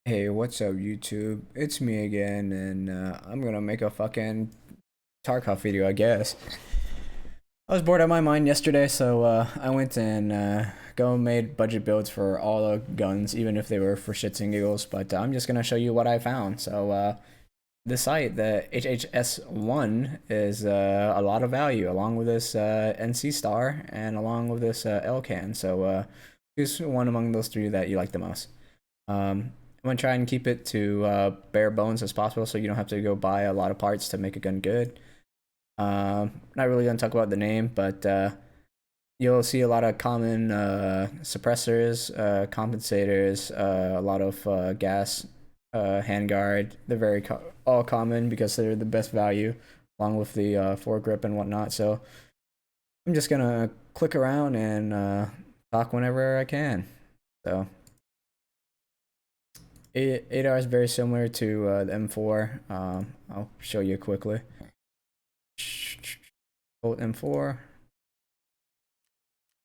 Hey, what's up, YouTube? It's me again, and I'm gonna make a fucking Tarkov video, I guess. I was bored out of my mind yesterday, so I went and go made budget builds for all the guns, even if they were for shits and giggles. But I'm just gonna show you what I found. So the site, the HHS1, is a lot of value, along with this NC Star and along with this LCAN. So choose one among those three that you like the most. I'm gonna try and keep it to bare bones as possible, so you don't have to go buy a lot of parts to make a gun good. Not really gonna talk about the name, but you'll see a lot of common suppressors, compensators, a lot of gas, handguard. They're very all common because they're the best value, along with the foregrip and whatnot. So I'm just gonna click around and talk whenever I can. So. ADAR is very similar to the M4. I'll show you quickly. Bolt M4.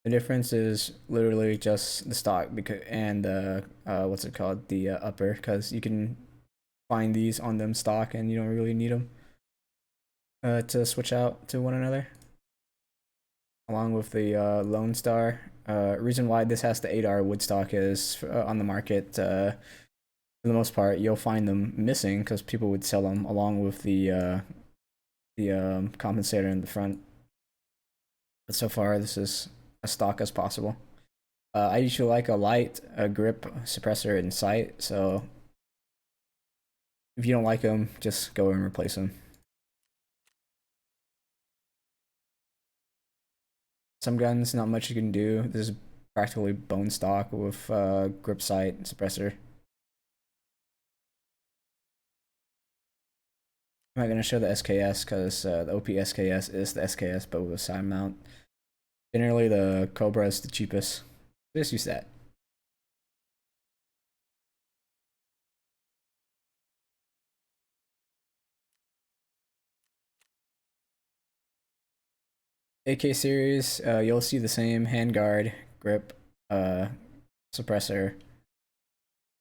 The difference is literally just the stock because and what's it called, the upper, because you can find these on them stock and you don't really need them to switch out to one another. Along with the Lone Star. Reason why this has the ADAR Woodstock is on the market. For the most part, you'll find them missing because people would sell them along with the compensator in the front. But so far, this is as stock as possible. I usually like a light grip suppressor in sight, so if you don't like them, just go and replace them. Some guns, not much you can do. This is practically bone stock with grip sight suppressor. I'm not going to show the SKS because the OP SKS is the SKS, but with a side mount. Generally, the Cobra is the cheapest. Just use that. AK series, you'll see the same handguard, grip, suppressor,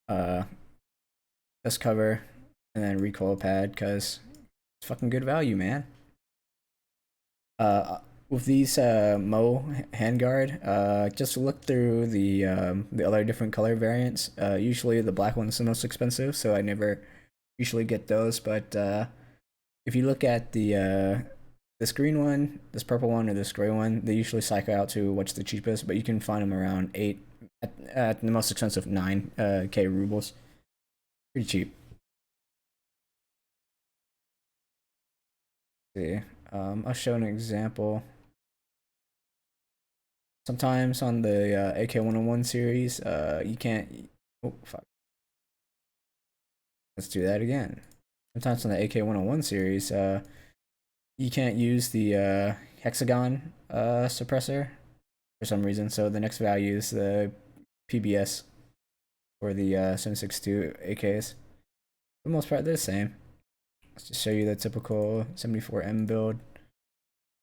uh, dust cover, and then recoil pad, because it's fucking good value, man. With these Mo handguard, just look through the other different color variants. Usually the black one's the most expensive, so I never usually get those. But if you look at this green one, this purple one, or this gray one, they usually cycle out to what's the cheapest, but you can find them around 8, at the most expensive 9k rubles. Pretty cheap. See, I'll show an example. Sometimes on the AK-101 series, you can't. Oh fuck. Let's do that again. Sometimes on the AK-101 series, you can't use the hexagon suppressor for some reason. So the next value is the PBS for the 7.62 AKs. For the most part, they're the same. Let's just show you the typical 74M build.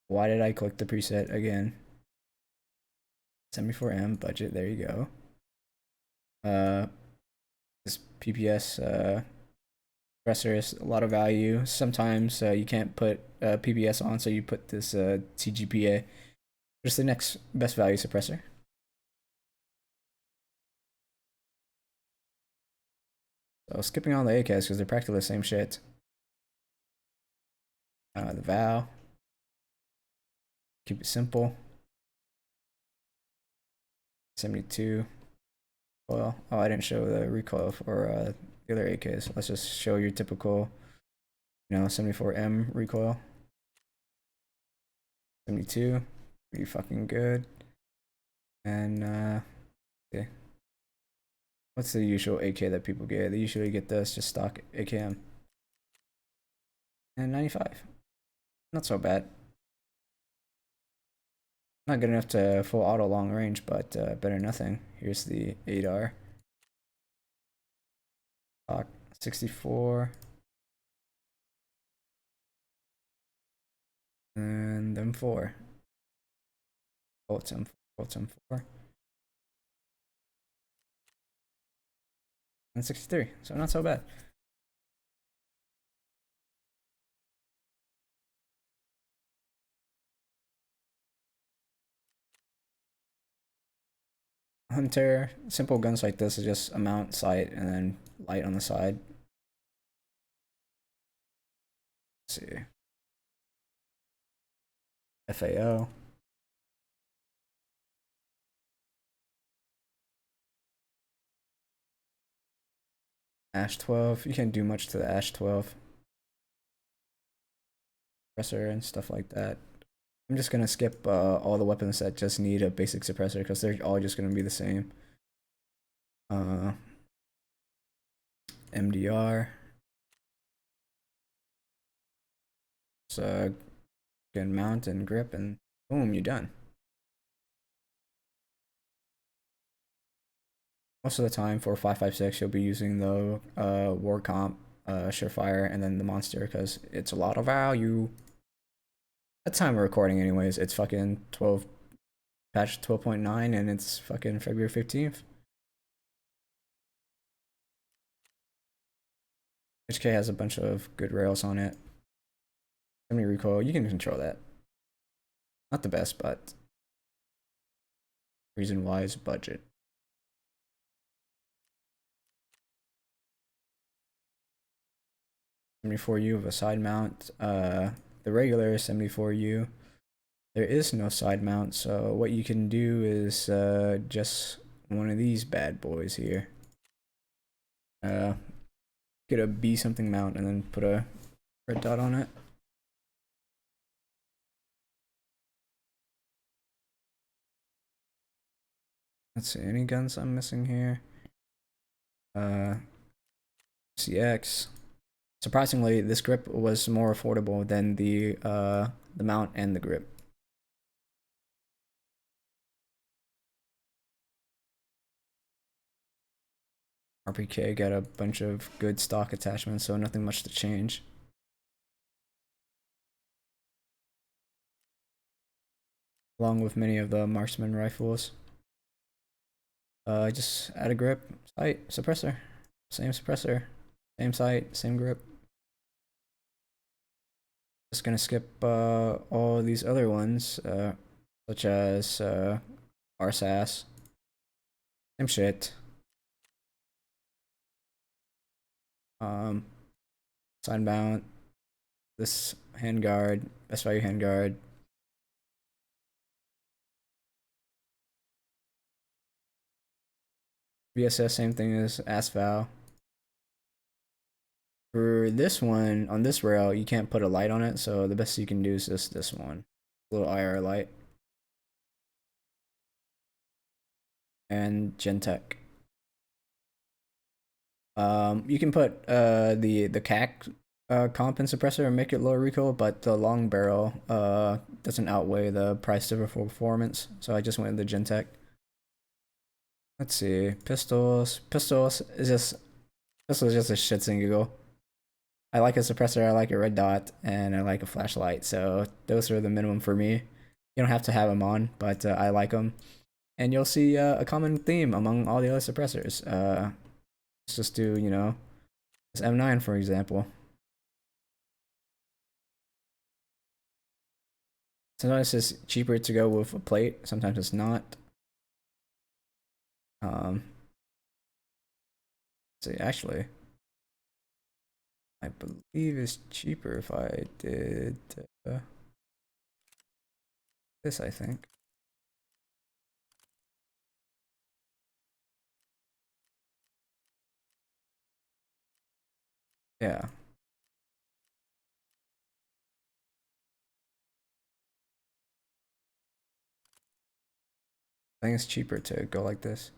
Why did I click the preset again? 74M budget, there you go. This PPS compressor is a lot of value. Sometimes you can't put PPS on, so you put this TGPA. Just the next best value suppressor. So skipping on the AKs because they're practically the same shit. The Val. Keep it simple. 72. Well, oh, I didn't show the recoil for the other AKs. Let's just show your typical, 74M recoil. 72. Pretty fucking good. And, okay. What's the usual AK that people get? They usually get this, just stock AKM. And 95. Not so bad. Not good enough to full auto long range, but better than nothing. Here's the 8R. Stock 64. And M4. Bolts M4. Bolts M4. and 63, so not so bad. Hunter, simple guns like this is just a mount, sight, and then light on the side. Let's see. FAO. Ash 12. You can't do much to the Ash 12. Suppressor and stuff like that. I'm just gonna skip all the weapons that just need a basic suppressor because they're all just gonna be the same. MDR. So you can mount and grip and boom, you're done. Most of the time for 5.56 you'll be using the war comp, surefire, and then the monster because it's a lot of value. At the time of recording anyways, it's fucking 12 patch 12.9 and it's fucking February 15th. HK has a bunch of good rails on it. 70 recoil, you can control that. Not the best, but reason wise, budget. 74U of a side mount. The regular 74U, there is no side mount, so what you can do is just one of these bad boys here. Get a B something mount and then put a red dot on it. Let's see, any guns I'm missing here? CX. Surprisingly, this grip was more affordable than the mount and the grip. RPK got a bunch of good stock attachments, so nothing much to change. Along with many of the marksman rifles. Just add a grip, sight, suppressor. Same suppressor, same sight, same grip. Just gonna skip all these other ones, such as RSAS. Same shit. Side mount. This handguard, best value handguard. VSS, same thing as ASVAL. For this one, on this rail, you can't put a light on it, so the best you can do is just this one. Little IR light. And Gentech. You can put the CAC comp and suppressor and make it lower recoil, but the long barrel doesn't outweigh the price difference for performance, so I just went with the Gentech. Let's see, pistols. Pistols is just a shits and giggle. I like a suppressor, I like a red dot, and I like a flashlight. So those are the minimum for me. You don't have to have them on, but I like them. And you'll see a common theme among all the other suppressors. Let's just do, you know, this M9 for example. Sometimes it's cheaper to go with a plate, sometimes it's not. Let's see, actually, I believe it's cheaper if I did this, I think. Yeah. I think it's cheaper to go like this.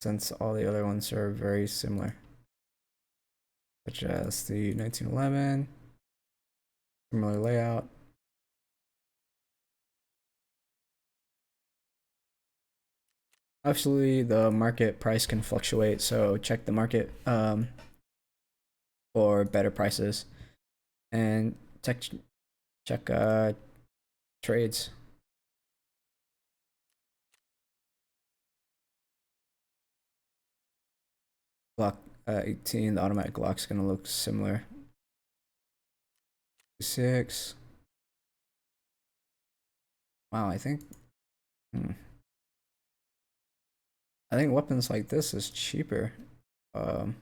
Since all the other ones are very similar. Such as the 1911, similar layout. Obviously, the market price can fluctuate, so check the market for better prices, and check trades. Glock 18, the automatic Glock's gonna look similar. 6. Wow, I think I think weapons like this is cheaper. Um,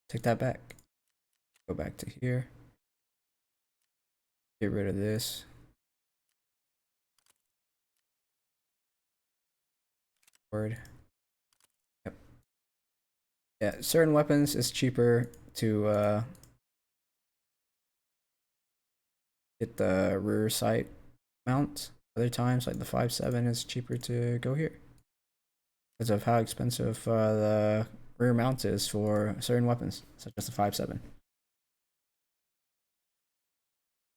take that back. Go back to here. Get rid of this. Word. Yep. Yeah, certain weapons is cheaper to get the rear sight mount. Other times, like the 5.7 is cheaper to go here because of how expensive the rear mount is for certain weapons, such as the 5.7.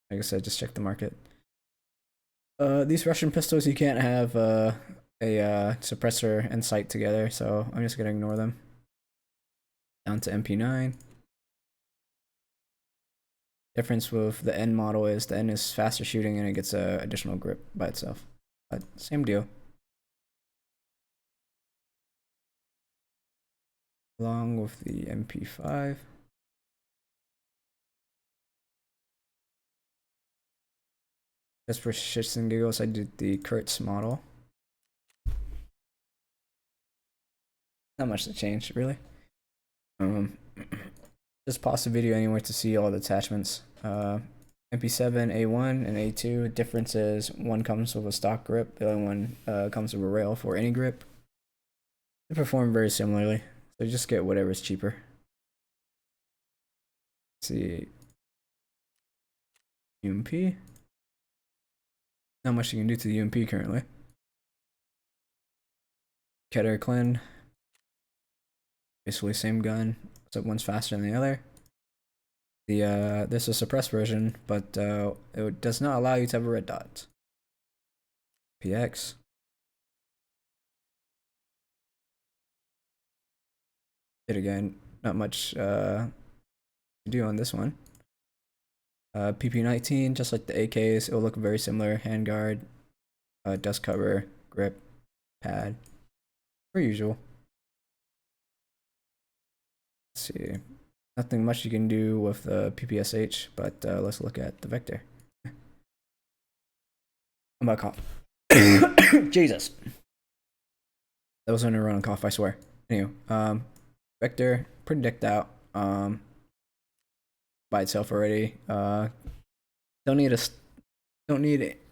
Like I said, just check the market. These Russian pistols, you can't have a suppressor and sight together, so I'm just gonna ignore them. Down to MP9. Difference with the N model is the N is faster shooting and it gets a additional grip by itself. But same deal. Along with the MP5. Just for shits and giggles, I did the Kurtz model. Not much to change, really. Just pause the video anyway to see all the attachments. MP7, A1, and A2. Difference is one comes with a stock grip, the other one comes with a rail for any grip. They perform very similarly, so just get whatever's cheaper. Let's see. UMP. Not much you can do to the UMP currently. Keter Clan. Basically same gun, except one's faster than the other. This is a suppressed version, but it does not allow you to have a red dot. PX. It again, not much to do on this one. PP19, just like the AKs, it will look very similar. Handguard, dust cover, grip, pad, per usual. Let's see, nothing much you can do with the PPSH, but let's look at the Vector. I'm about to cough. Jesus. That was under a run on cough, I swear. Anyway, Vector, pretty decked out. By itself already. Don't need it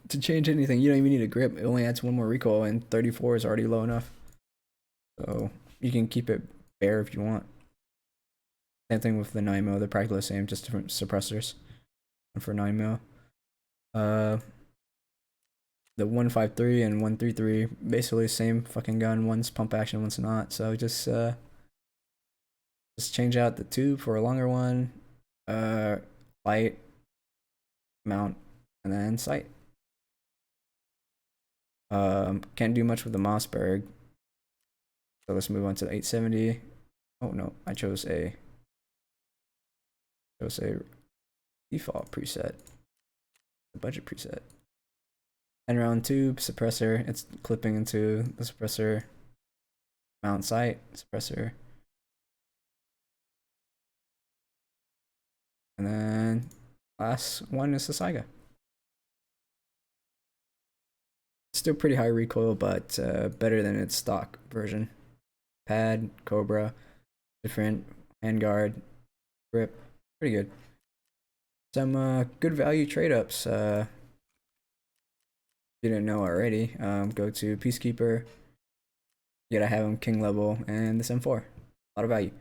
to change anything. You don't even need a grip. It only adds one more recoil, and 34 is already low enough. So you can keep it bare if you want. Same thing with the 9mm. They're practically the same, just different suppressors. One for 9mm. The 153 and 133, basically same fucking gun. One's pump action, one's not. So just change out the tube for a longer one. Light, mount, and then sight. Can't do much with the Mossberg. So let's move on to the 870. Oh no, I chose a default preset, the budget preset. 10-round tube, suppressor. It's clipping into the suppressor. Mount sight, suppressor. And then last one is the Saiga. Still pretty high recoil, but better than its stock version. Pad, Cobra, different handguard, grip, pretty good. Some good value trade ups. If you didn't know already, go to Peacekeeper. You gotta have them king level, and this M4, a lot of value.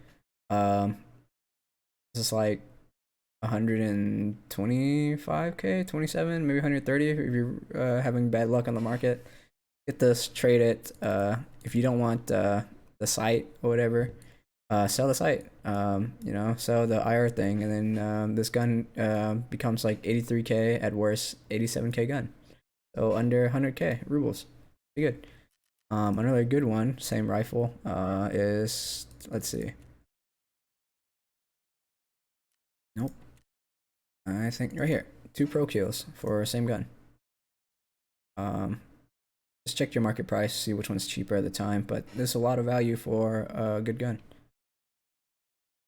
This is like 125k, 27, maybe 130 if you're having bad luck on the market. Get this, trade it. If you don't want the sight or whatever, sell the sight. You know, sell the IR thing, and then this gun becomes like 83k, at worst 87k gun. So under 100k rubles. Pretty good. Another good one, same rifle, is, let's see. Nope. I think right here, 2 pro kills for same gun. Just check your market price, see which one's cheaper at the time, but there's a lot of value for a good gun.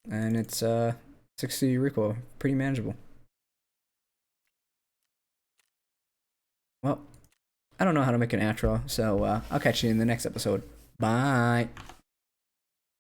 and it's 60 recoil, pretty manageable. Well, I don't know how to make an outro, so I'll catch you in the next episode. Bye.